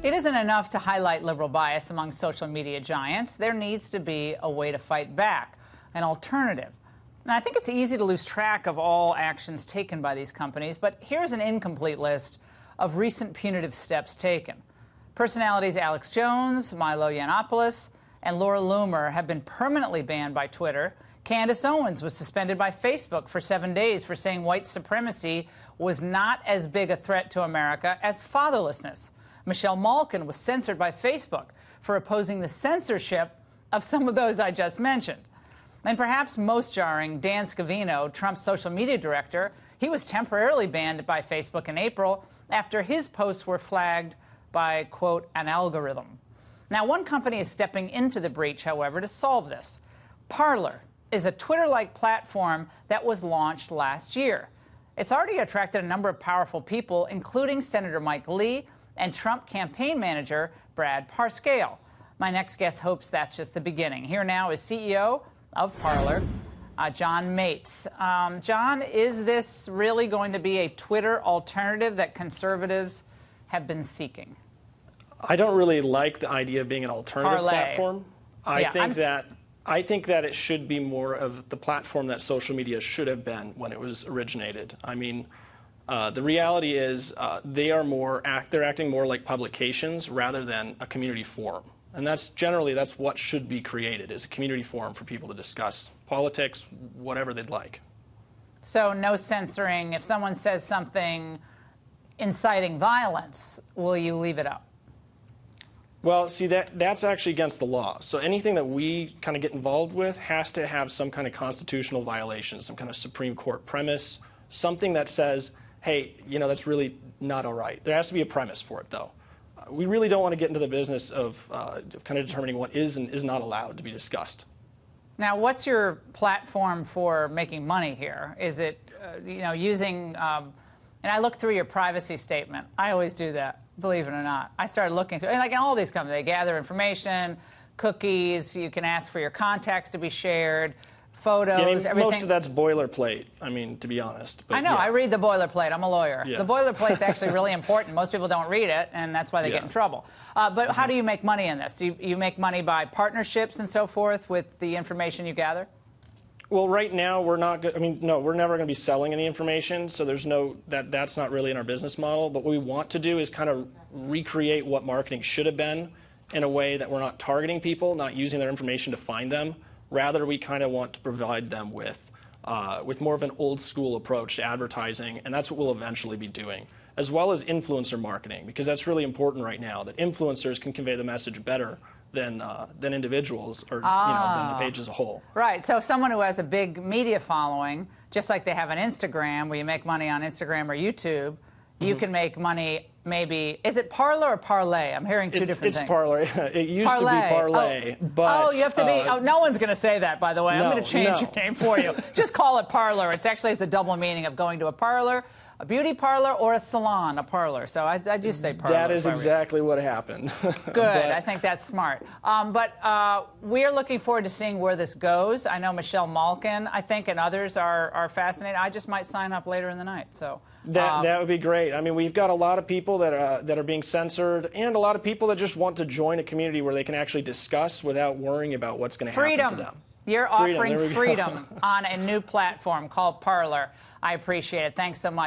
It isn't enough to highlight liberal bias among social media giants. There needs to be a way to fight back, an alternative. Now, I think it's easy to lose track of all actions taken by these companies, but here's an incomplete list of recent punitive steps taken. Personalities Alex Jones, Milo Yiannopoulos, and Laura Loomer have been permanently banned by Twitter. Candace Owens was suspended by Facebook for 7 days for saying white supremacy was not as big a threat to America as fatherlessness. Michelle Malkin was censored by Facebook for opposing the censorship of some of those I just mentioned. And perhaps most jarring, Dan Scavino, Trump's social media director, he was temporarily banned by Facebook in April after his posts were flagged by, quote, an algorithm. Now, one company is stepping into the breach, however, to solve this. Parler is a Twitter-like platform that was launched last year. It's already attracted a number of powerful people, including Senator Mike Lee and Trump campaign manager Brad Parscale. My next guest hopes that's just the beginning. Here now is CEO of Parler, John Mates. John, is this really going to be a Twitter alternative that conservatives have been seeking? I don't really like the idea of being an alternative platform. I think that it should be more of the platform that social media should have been when it was originated. I mean, the reality is they're acting more like publications rather than a community forum. And that's what should be created, is a community forum for people to discuss politics, whatever they'd like. So no censoring. If someone says something inciting violence, will you leave it up? Well, see, that's actually against the law. So anything that we kind of get involved with has to have some kind of constitutional violation, some kind of Supreme Court premise, something that says, hey, that's really not all right. There has to be a premise for it, though. We really don't want to get into the business of kind of determining what is and is not allowed to be discussed. Now, what's your platform for making money here? Is it, using, and I looked through your privacy statement. I always do that, believe it or not. I started looking through, and like in all these companies, they gather information, cookies, you can ask for your contacts to be shared, photos, everything. Most of that's boilerplate, I mean, to be honest. But I know, yeah. I read the boilerplate. I'm a lawyer. Yeah. The boilerplate's actually really important. Most people don't read it, and that's why they get in trouble. But how do you make money in this? Do you make money by partnerships and so forth with the information you gather? Well, right now, we're not no, we're never going to be selling any information, so there's that's not really in our business model. But what we want to do is kind of recreate what marketing should have been in a way that we're not targeting people, not using their information to find them. Rather, we kind of want to provide them with more of an old school approach to advertising, and that's what we'll eventually be doing, as well as influencer marketing, because that's really important right now, that influencers can convey the message better than individuals or than the page as a whole. Right. So someone who has a big media following, just like they have on Instagram, where you make money on Instagram or YouTube, you can make money. Maybe, is it Parler or Parlay? I'm hearing two different things. It's Parler. It used to be Parlay, but... you have to be... no one's going to say that, by the way. I'm going to change your name for you. Just call it Parler. It's the double meaning of going to a parlor, a beauty parlor, or a salon, a parlor. So I just say Parler. That is exactly what happened. Good. I think that's smart. But we're looking forward to seeing where this goes. I know Michelle Malkin, I think, and others are fascinated. I just might sign up later in the night. So... That would be great. I mean, we've got a lot of people that are being censored, and a lot of people that just want to join a community where they can actually discuss without worrying about what's going to happen to them. You're offering freedom on a new platform called Parler. I appreciate it. Thanks so much.